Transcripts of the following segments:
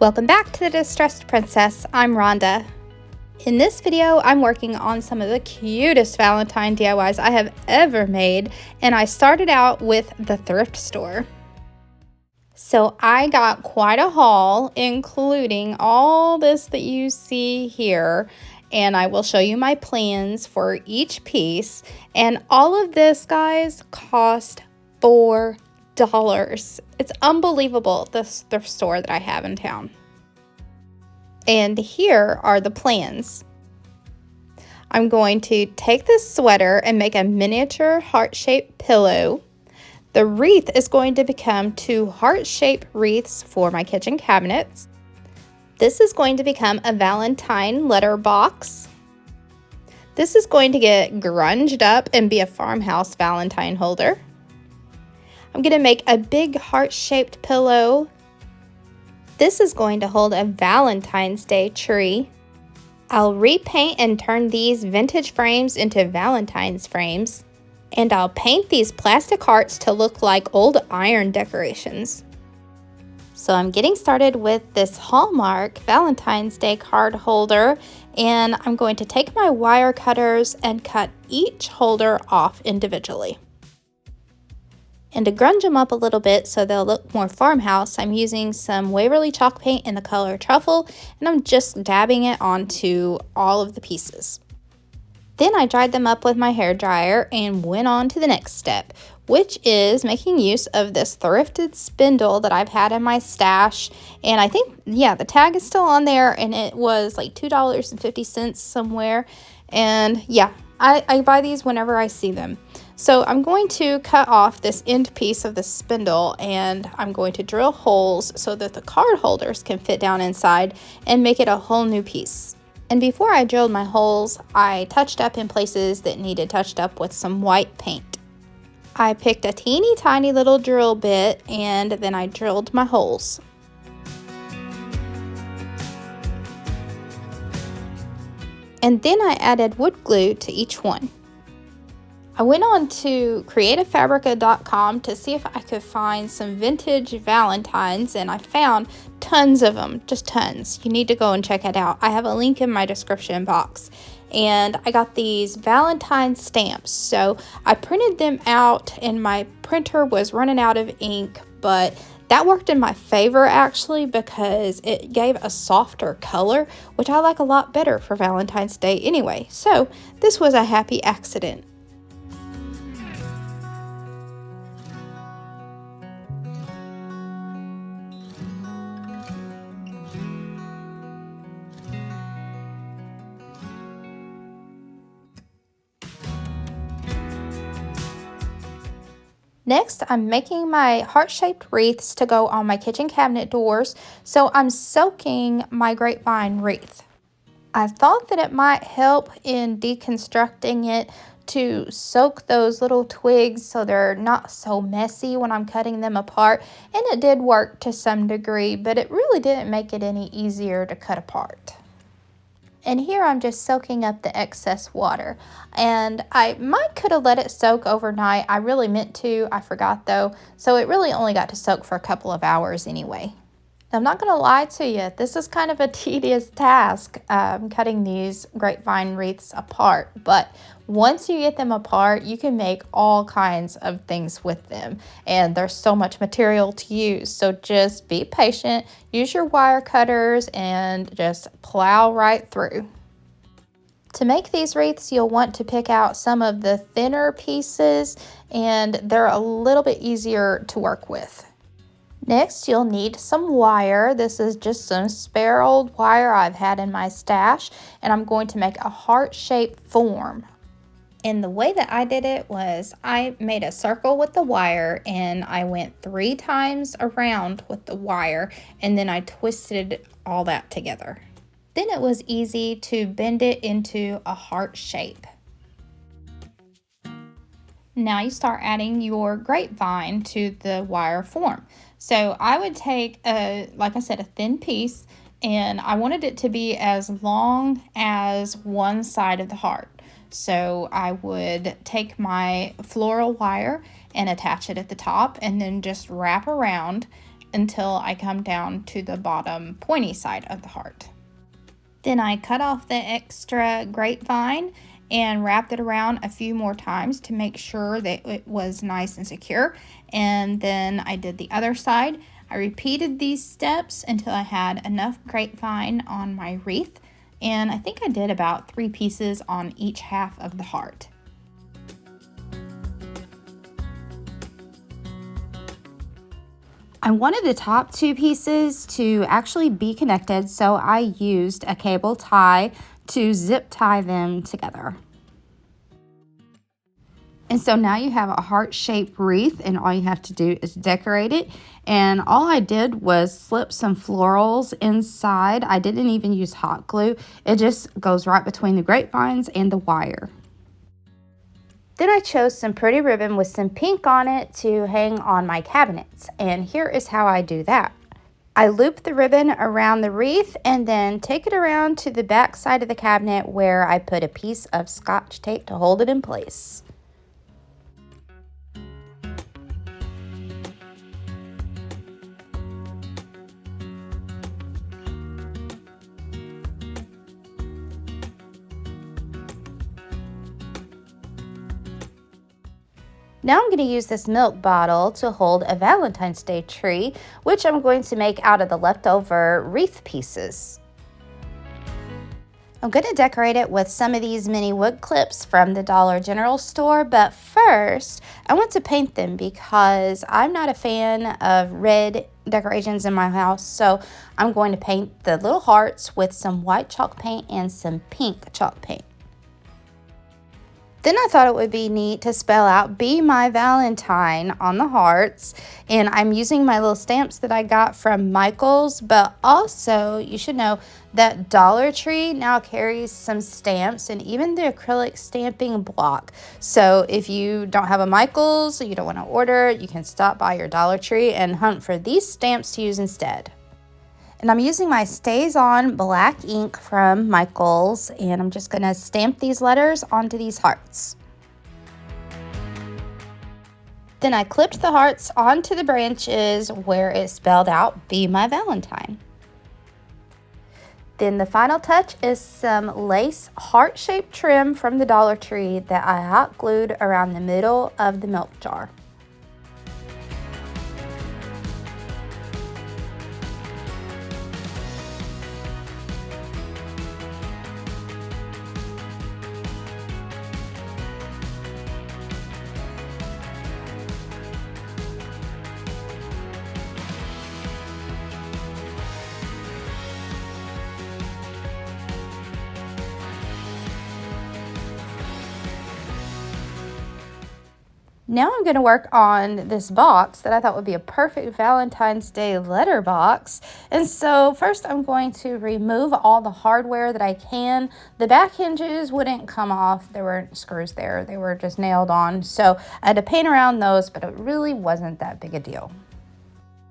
Welcome back to the Distressed Princess. I'm Rhonda. In this video, I'm working on some of the cutest Valentine DIYs I have ever made, and I started out with the thrift store. So I got quite a haul, including all this that you see here, and I will show you my plans for each piece. And all of this, guys, cost $4. It's unbelievable, this thrift store that I have in town. And here are the plans. I'm going to take this sweater and make a miniature heart-shaped pillow. The wreath is going to become 2 heart-shaped wreaths for my kitchen cabinets. This is going to become a Valentine letter box. This is going to get grunged up and be a Farmhouse Valentine holder. I'm going to make a big heart-shaped pillow. This is going to hold a Valentine's Day tree. I'll repaint and turn these vintage frames into Valentine's frames. And I'll paint these plastic hearts to look like old iron decorations. So I'm getting started with this Hallmark Valentine's Day card holder, and I'm going to take my wire cutters and cut each holder off individually. And to grunge them up a little bit so they'll look more farmhouse, I'm using some Waverly chalk paint in the color Truffle, and I'm just dabbing it onto all of the pieces. Then I dried them up with my hair dryer and went on to the next step, which is making use of this thrifted spindle that I've had in my stash. And I think, yeah, the tag is still on there, and it was like $2.50 somewhere. And yeah, I buy these whenever I see them. So I'm going to cut off this end piece of the spindle, and I'm going to drill holes so that the card holders can fit down inside and make it a whole new piece. And before I drilled my holes, I touched up in places that needed touched up with some white paint. I picked a teeny tiny little drill bit, and then I drilled my holes. And then I added wood glue to each one. I went on to creativefabrica.com to see if I could find some vintage Valentines, and I found tons of them, just tons. You need to go and check it out. I have a link in my description box. And I got these Valentine stamps. So I printed them out, and my printer was running out of ink, but that worked in my favor actually because it gave a softer color, which I like a lot better for Valentine's Day anyway. So this was a happy accident. Next, I'm making my heart-shaped wreaths to go on my kitchen cabinet doors, so I'm soaking my grapevine wreath. I thought that it might help in deconstructing it to soak those little twigs so they're not so messy when I'm cutting them apart, and it did work to some degree, but it really didn't make it any easier to cut apart. And here I'm just soaking up the excess water. And I could have let it soak overnight. I really meant to. I forgot though. So it really only got to soak for a couple of hours anyway. I'm not going to lie to you. This is kind of a tedious task, cutting these grapevine wreaths apart. But once you get them apart, you can make all kinds of things with them. And there's so much material to use. So just be patient, use your wire cutters, and just plow right through. To make these wreaths, you'll want to pick out some of the thinner pieces, and they're a little bit easier to work with. Next, you'll need some wire. This is just some spare old wire I've had in my stash, and I'm going to make a heart-shaped form. And the way that I did it was I made a circle with the wire, and I went 3 times around with the wire, and then I twisted all that together. Then it was easy to bend it into a heart shape. Now you start adding your grapevine to the wire form. So I would take like I said, a thin piece, and I wanted it to be as long as one side of the heart. So I would take my floral wire and attach it at the top, and then just wrap around until I come down to the bottom pointy side of the heart. Then I cut off the extra grapevine and wrapped it around a few more times to make sure that it was nice and secure. And then I did the other side. I repeated these steps until I had enough grapevine on my wreath, and I think I did about 3 pieces on each half of the heart. I wanted the top 2 pieces to actually be connected, so I used a cable tie to zip tie them together. And so now you have a heart-shaped wreath, and all you have to do is decorate it. And all I did was slip some florals inside. I didn't even use hot glue. It just goes right between the grapevines and the wire. Then I chose some pretty ribbon with some pink on it to hang on my cabinets, and here is how I do that. I loop the ribbon around the wreath and then take it around to the back side of the cabinet where I put a piece of Scotch tape to hold it in place. Now I'm going to use this milk bottle to hold a Valentine's Day tree, which I'm going to make out of the leftover wreath pieces. I'm going to decorate it with some of these mini wood clips from the Dollar General store, but first I want to paint them because I'm not a fan of red decorations in my house, so I'm going to paint the little hearts with some white chalk paint and some pink chalk paint. Then I thought it would be neat to spell out "Be My Valentine" on the hearts, and I'm using my little stamps that I got from Michael's, but also you should know that Dollar Tree now carries some stamps and even the acrylic stamping block. So if you don't have a Michael's, you don't want to order, you can stop by your Dollar Tree and hunt for these stamps to use instead. And I'm using my Stays On black ink from Michael's, and I'm just going to stamp these letters onto these hearts. Then I clipped the hearts onto the branches where it spelled out "Be My Valentine." Then the final touch is some lace heart-shaped trim from the Dollar Tree that I hot glued around the middle of the milk jar. Now I'm going to work on this box that I thought would be a perfect Valentine's Day letter box. And so first I'm going to remove all the hardware that I can. The back hinges wouldn't come off. There weren't screws there. They were just nailed on. So I had to paint around those, but it really wasn't that big a deal.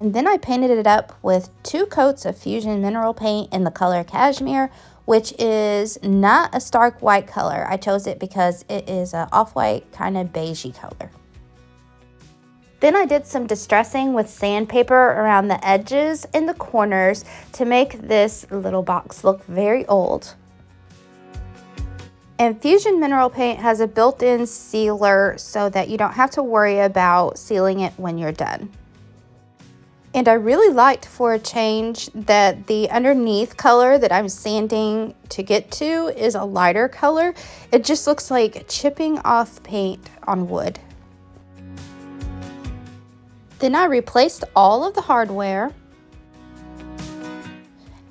And then I painted it up with 2 coats of Fusion Mineral Paint in the color Cashmere, which is not a stark white color. I chose it because it is an off-white kind of beigey color. Then I did some distressing with sandpaper around the edges and the corners to make this little box look very old. And Fusion Mineral Paint has a built-in sealer so that you don't have to worry about sealing it when you're done. And I really liked, for a change, that the underneath color that I'm sanding to get to is a lighter color. It just looks like chipping off paint on wood. Then I replaced all of the hardware,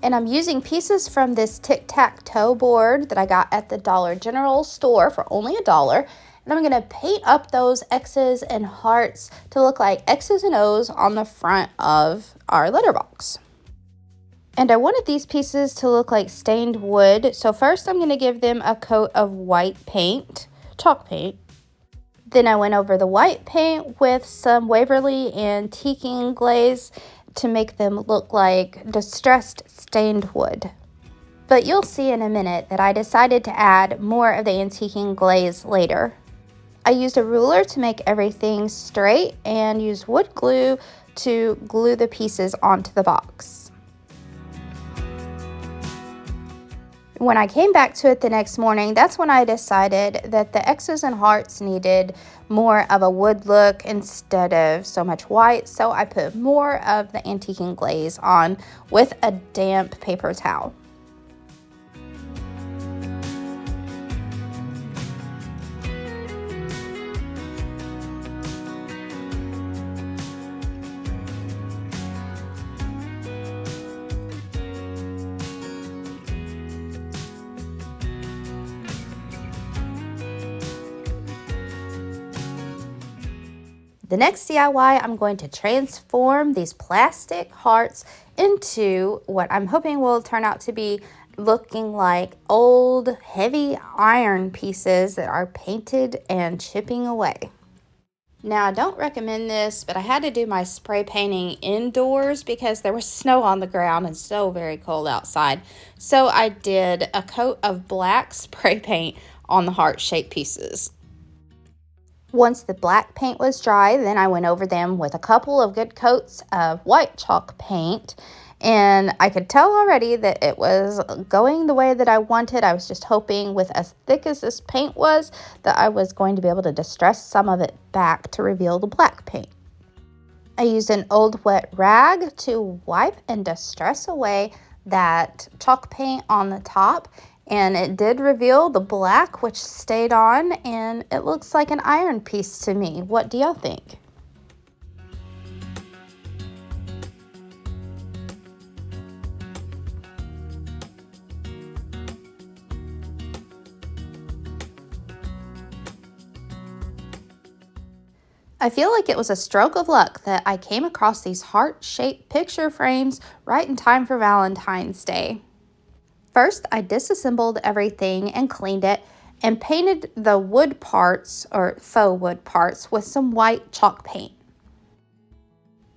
and I'm using pieces from this tic-tac-toe board that I got at the Dollar General store for only $1, and I'm going to paint up those X's and hearts to look like X's and O's on the front of our letterbox. And I wanted these pieces to look like stained wood, so first I'm going to give them a coat of white paint, chalk paint. Then I went over the white paint with some Waverly antiquing glaze to make them look like distressed stained wood. But you'll see in a minute that I decided to add more of the antiquing glaze later. I used a ruler to make everything straight and used wood glue to glue the pieces onto the box. When I came back to it the next morning, that's when I decided that the X's and hearts needed more of a wood look instead of so much white. So I put more of the antiquing glaze on with a damp paper towel. The next DIY, I'm going to transform these plastic hearts into what I'm hoping will turn out to be looking like old, heavy iron pieces that are painted and chipping away. Now, I don't recommend this, but I had to do my spray painting indoors because there was snow on the ground and so very cold outside. So I did a coat of black spray paint on the heart-shaped pieces. Once the black paint was dry, then I went over them with a couple of good coats of white chalk paint, and I could tell already that it was going the way that I wanted. I was just hoping with as thick as this paint was that I was going to be able to distress some of it back to reveal the black paint. I used an old wet rag to wipe and distress away that chalk paint on the top, and it did reveal the black, which stayed on, and it looks like an iron piece to me. What do y'all think? I feel like it was a stroke of luck that I came across these heart-shaped picture frames right in time for Valentine's Day. First, I disassembled everything and cleaned it and painted the wood parts, or faux wood parts, with some white chalk paint.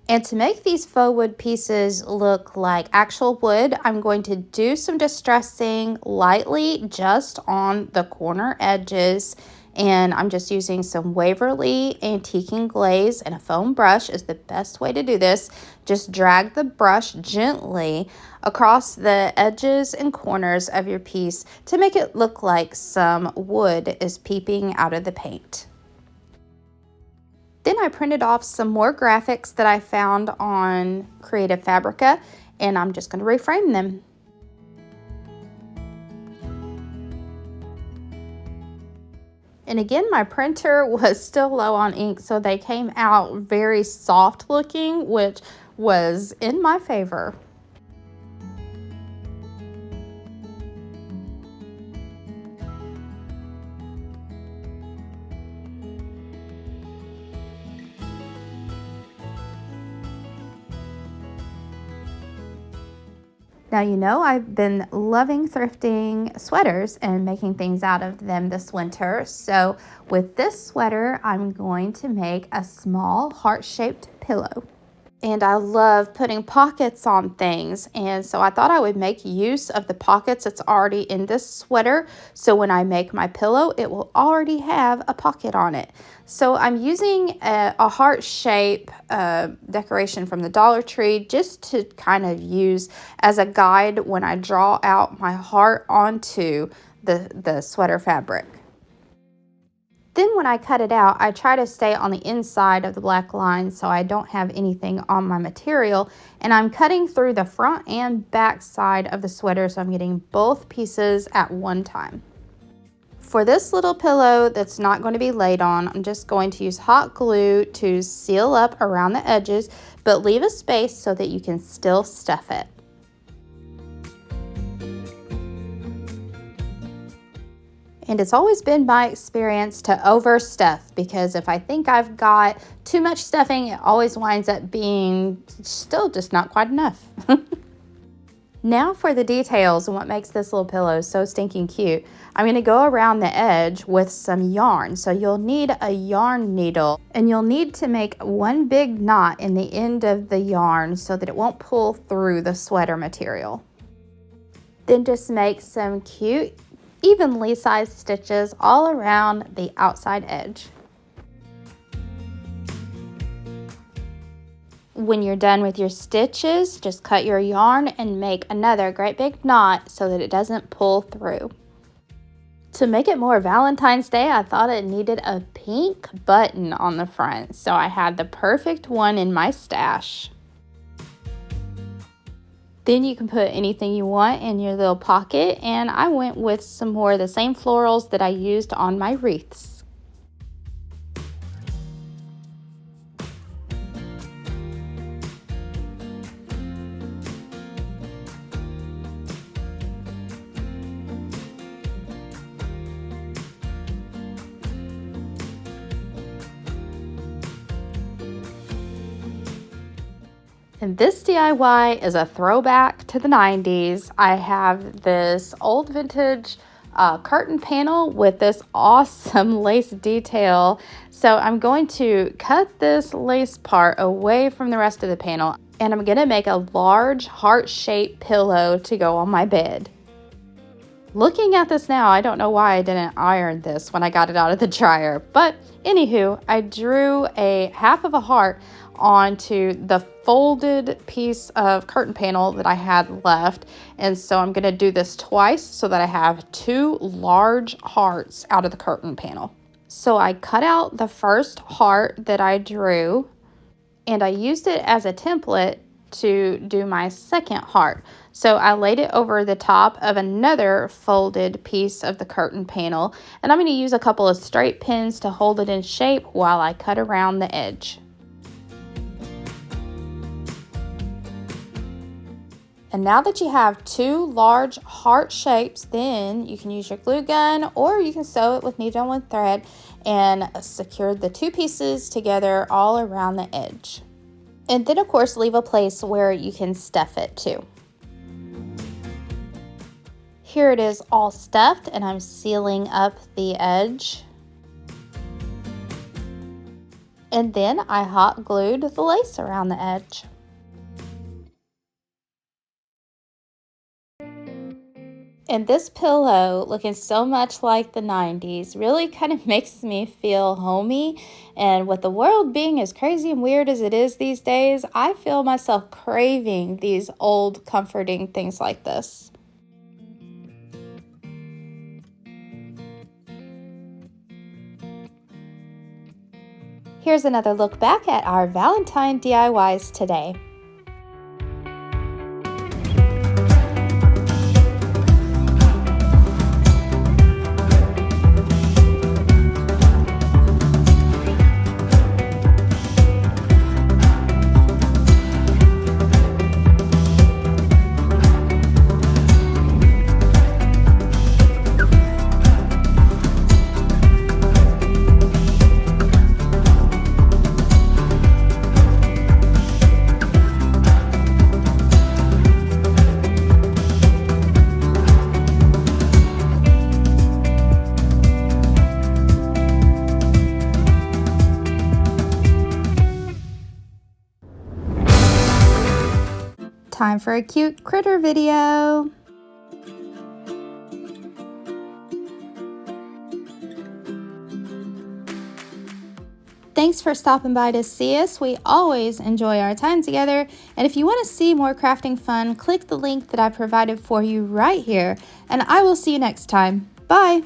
And to make these faux wood pieces look like actual wood, I'm going to do some distressing lightly just on the corner edges. And I'm just using some Waverly antiquing glaze, and a foam brush is the best way to do this. Just drag the brush gently across the edges and corners of your piece to make it look like some wood is peeping out of the paint. Then I printed off some more graphics that I found on Creative Fabrica, and I'm just going to reframe them. And again, my printer was still low on ink, so they came out very soft looking, which was in my favor. Now, you know, I've been loving thrifting sweaters and making things out of them this winter. So with this sweater, I'm going to make a small heart-shaped pillow. And I love putting pockets on things, and so I thought I would make use of the pockets that's already in this sweater, so when I make my pillow, it will already have a pocket on it. So I'm using a heart shape decoration from the Dollar Tree just to kind of use as a guide when I draw out my heart onto the sweater fabric. Then when I cut it out, I try to stay on the inside of the black line so I don't have anything on my material. And I'm cutting through the front and back side of the sweater, so I'm getting both pieces at one time. For this little pillow that's not going to be laid on, I'm just going to use hot glue to seal up around the edges, but leave a space so that you can still stuff it. And it's always been my experience to overstuff, because if I think I've got too much stuffing, it always winds up being still just not quite enough. Now for the details and what makes this little pillow so stinking cute. I'm going to go around the edge with some yarn. So you'll need a yarn needle, and you'll need to make one big knot in the end of the yarn so that it won't pull through the sweater material. Then just make some cute evenly sized stitches all around the outside edge. when you're done with your stitches, just cut your yarn and make another great big knot so that it doesn't pull through. To make it more Valentine's Day, I thought it needed a pink button on the front, so I had the perfect one in my stash. Then you can put anything you want in your little pocket, and I went with some more of the same florals that I used on my wreaths. And this DIY is a throwback to the 90s. I have this old vintage curtain panel with this awesome lace detail. So I'm going to cut this lace part away from the rest of the panel, and I'm gonna make a large heart-shaped pillow to go on my bed. Looking at this now, I don't know why I didn't iron this when I got it out of the dryer. But anywho, I drew a half of a heart onto the folded piece of curtain panel that I had left. And so I'm going to do this twice so that I have two large hearts out of the curtain panel. So I cut out the first heart that I drew, and I used it as a template to do my second heart. So I laid it over the top of another folded piece of the curtain panel, and I'm going to use a couple of straight pins to hold it in shape while I cut around the edge. And now that you have two large heart shapes, then you can use your glue gun, or you can sew it with needle and thread and secure the two pieces together all around the edge. And then of course leave a place where you can stuff it too. Here it is all stuffed, and I'm sealing up the edge. And then I hot glued the lace around the edge. And this pillow, looking so much like the 90s, really kind of makes me feel homey. And with the world being as crazy and weird as it is these days, I feel myself craving these old, comforting things like this. Here's another look back at our Valentine DIYs today. Time for a cute critter video. Thanks for stopping by to see us. We always enjoy our time together. And if you want to see more crafting fun, click the link that I provided for you right here. And I will see you next time. Bye.